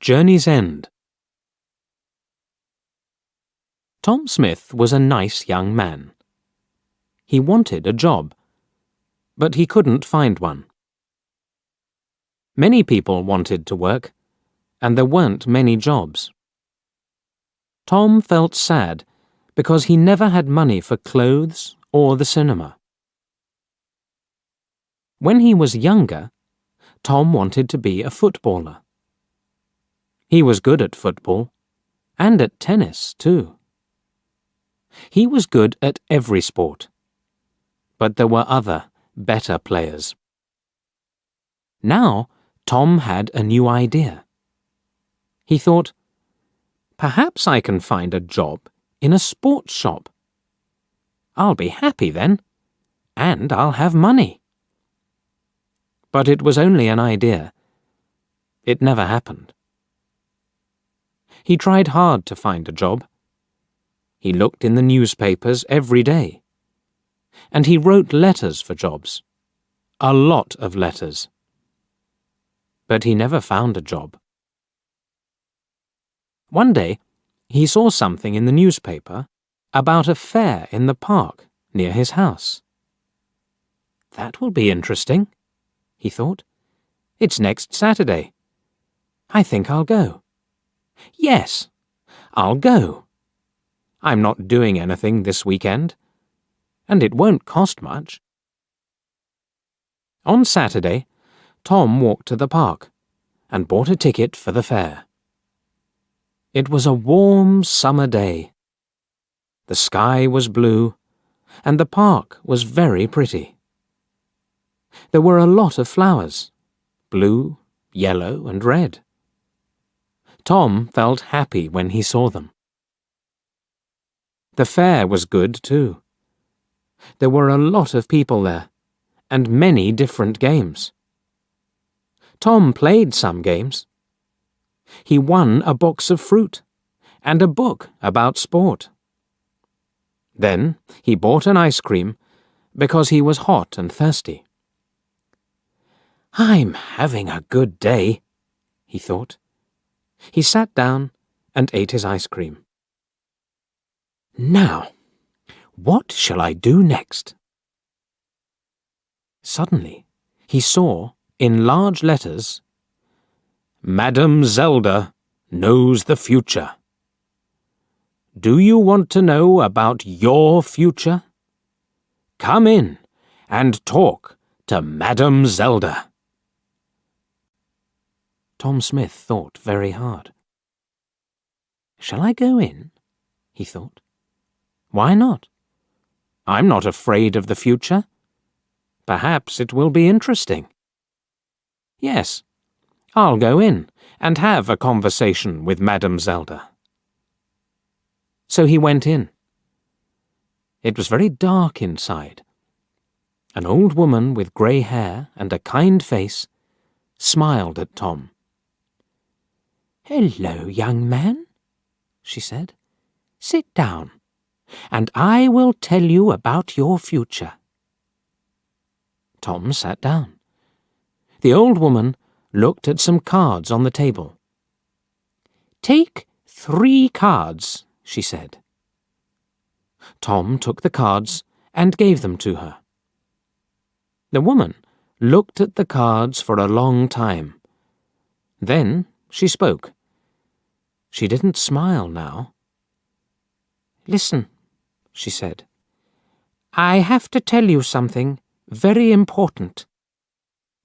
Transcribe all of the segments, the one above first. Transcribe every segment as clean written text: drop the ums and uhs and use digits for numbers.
Journey's End. Tom Smith was a nice young man. He wanted a job, but he couldn't find one. Many people wanted to work, and there weren't many jobs. Tom felt sad because he never had money for clothes or the cinema. When he was younger, Tom wanted to be a footballer. He was good at football, and at tennis, too. He was good at every sport, but there were other, better players. Now, Tom had a new idea. He thought, perhaps I can find a job in a sports shop. I'll be happy then, and I'll have money. But it was only an idea. It never happened. He tried hard to find a job. He looked in the newspapers every day. And he wrote letters for jobs. A lot of letters. But he never found a job. One day, he saw something in the newspaper about a fair in the park near his house. That will be interesting, he thought. It's next Saturday. I think I'll go. Yes, I'll go. I'm not doing anything this weekend, and it won't cost much. On Saturday, Tom walked to the park and bought a ticket for the fair. It was a warm summer day. The sky was blue, and the park was very pretty. There were a lot of flowers, blue, yellow, and red. Tom felt happy when he saw them. The fair was good, too. There were a lot of people there, and many different games. Tom played some games. He won a box of fruit and a book about sport. Then he bought an ice cream because he was hot and thirsty. I'm having a good day, he thought. He sat down and ate his ice cream. Now, what shall I do next? Suddenly, he saw, in large letters, Madame Zelda knows the future. Do you want to know about your future? Come in and talk to Madame Zelda. Tom Smith thought very hard. Shall I go in? He thought. Why not? I'm not afraid of the future. Perhaps it will be interesting. Yes, I'll go in and have a conversation with Madame Zelda. So he went in. It was very dark inside. An old woman with grey hair and a kind face smiled at Tom. Hello, young man, she said. Sit down, and I will tell you about your future. Tom sat down. The old woman looked at some cards on the table. Take 3 cards, she said. Tom took the cards and gave them to her. The woman looked at the cards for a long time. Then she spoke. She didn't smile now. Listen, she said. I have to tell you something very important.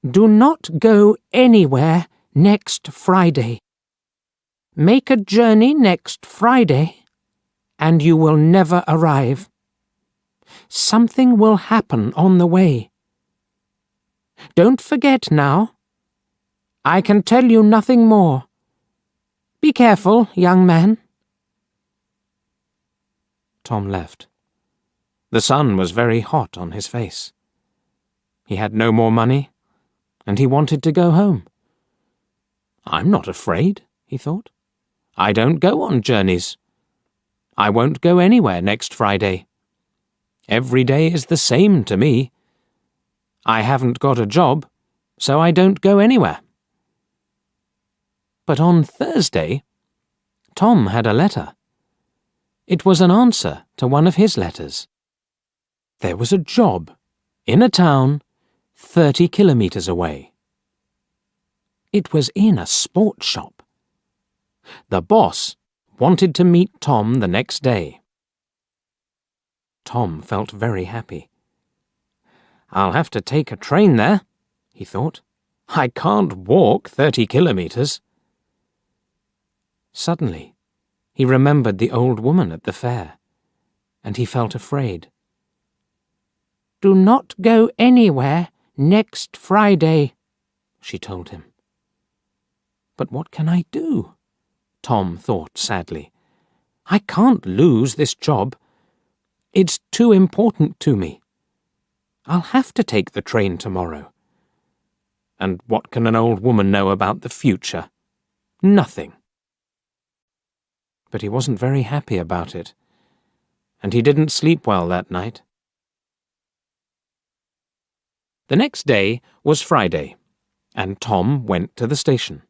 Do not go anywhere next Friday. Make a journey next Friday, and you will never arrive. Something will happen on the way. Don't forget now. I can tell you nothing more. Be careful, young man. Tom left. The sun was very hot on his face. He had no more money, and he wanted to go home. I'm not afraid, he thought. I don't go on journeys. I won't go anywhere next Friday. Every day is the same to me. I haven't got a job, so I don't go anywhere. But on Thursday, Tom had a letter. It was an answer to one of his letters. There was a job in a town 30 kilometers away. It was in a sports shop. The boss wanted to meet Tom the next day. Tom felt very happy. I'll have to take a train there, he thought. I can't walk 30 kilometers. Suddenly, he remembered the old woman at the fair, and he felt afraid. "Do not go anywhere next Friday," she told him. But what can I do? Tom thought sadly. I can't lose this job. It's too important to me. I'll have to take the train tomorrow. And what can an old woman know about the future? Nothing. But he wasn't very happy about it, and he didn't sleep well that night. The next day was Friday, and Tom went to the station.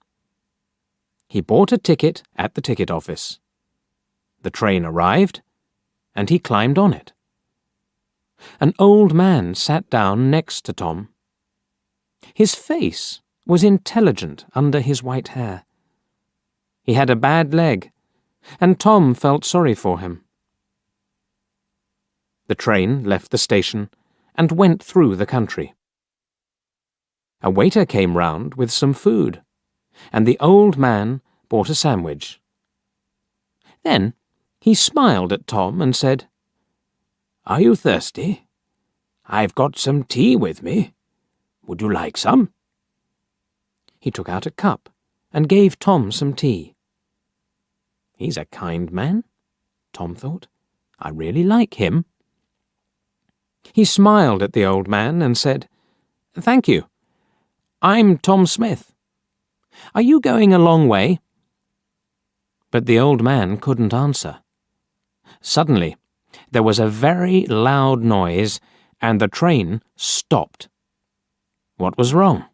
He bought a ticket at the ticket office. The train arrived, and he climbed on it. An old man sat down next to Tom. His face was intelligent under his white hair. He had a bad leg, and Tom felt sorry for him. The train left the station and went through the country. A waiter came round with some food, and the old man bought a sandwich. Then he smiled at Tom and said, "Are you thirsty? I've got some tea with me. Would you like some?" He took out a cup and gave Tom some tea. He's a kind man, Tom thought. I really like him. He smiled at the old man and said, "Thank you. I'm Tom Smith. Are you going a long way?" But the old man couldn't answer. Suddenly, there was a very loud noise, and the train stopped. What was wrong?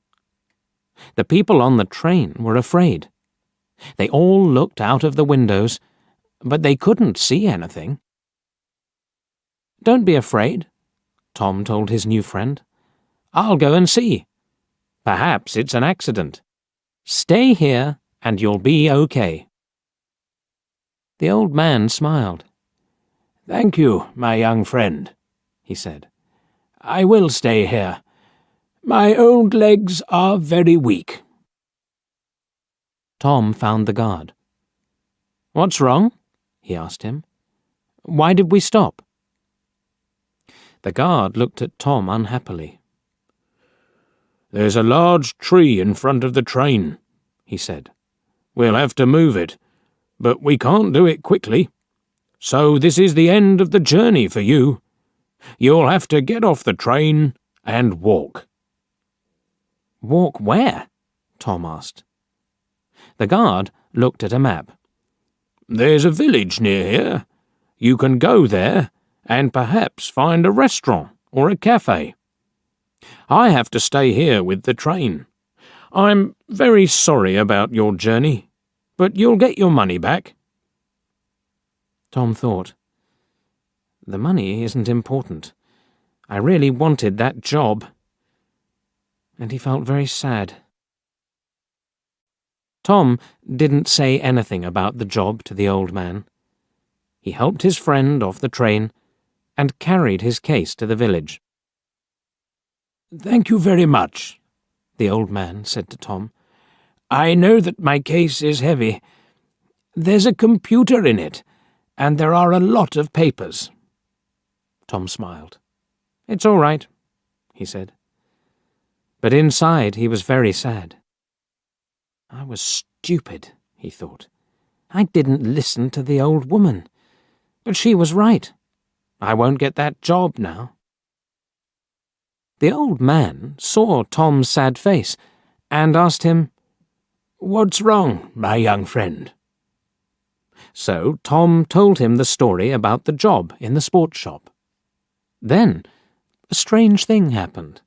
The people on the train were afraid. They all looked out of the windows, but they couldn't see anything. "Don't be afraid," Tom told his new friend. "I'll go and see. Perhaps it's an accident. Stay here and you'll be okay." The old man smiled. "Thank you, my young friend," he said. "I will stay here. My old legs are very weak." Tom found the guard. "What's wrong?" he asked him. "Why did we stop?" The guard looked at Tom unhappily. "There's a large tree in front of the train," he said. "We'll have to move it, but we can't do it quickly. So this is the end of the journey for you. You'll have to get off the train and walk." "Walk where?" Tom asked. The guard looked at a map. "There's a village near here. You can go there and perhaps find a restaurant or a cafe. I have to stay here with the train. I'm very sorry about your journey, but you'll get your money back." Tom thought, "The money isn't important. I really wanted that job." And he felt very sad. Tom didn't say anything about the job to the old man. He helped his friend off the train and carried his case to the village. "Thank you very much," the old man said to Tom. "I know that my case is heavy. There's a computer in it, and there are a lot of papers." Tom smiled. "It's all right," he said. But inside he was very sad. I was stupid, he thought. I didn't listen to the old woman. But she was right. I won't get that job now. The old man saw Tom's sad face and asked him, "What's wrong, my young friend?" So Tom told him the story about the job in the sports shop. Then a strange thing happened.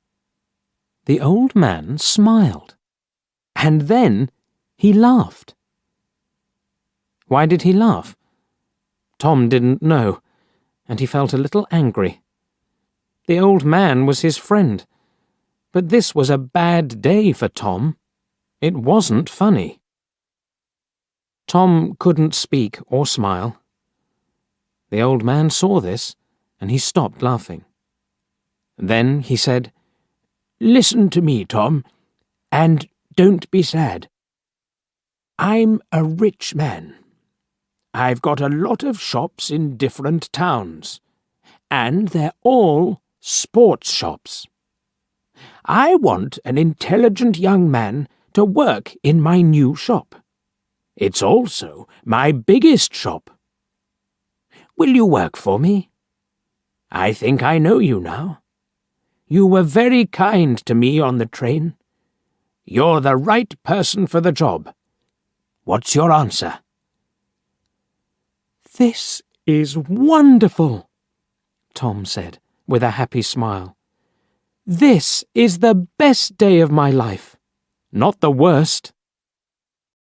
The old man smiled, and then He laughed. Why did he laugh? Tom didn't know, and he felt a little angry. The old man was his friend, but this was a bad day for Tom. It wasn't funny. Tom couldn't speak or smile. The old man saw this, and he stopped laughing. Then he said, "Listen to me, Tom, and don't be sad. I'm a rich man. I've got a lot of shops in different towns, and they're all sports shops. I want an intelligent young man to work in my new shop. It's also my biggest shop. Will you work for me? I think I know you now. You were very kind to me on the train. You're the right person for the job. What's your answer?" "This is wonderful," Tom said, with a happy smile. "This is the best day of my life. Not the worst."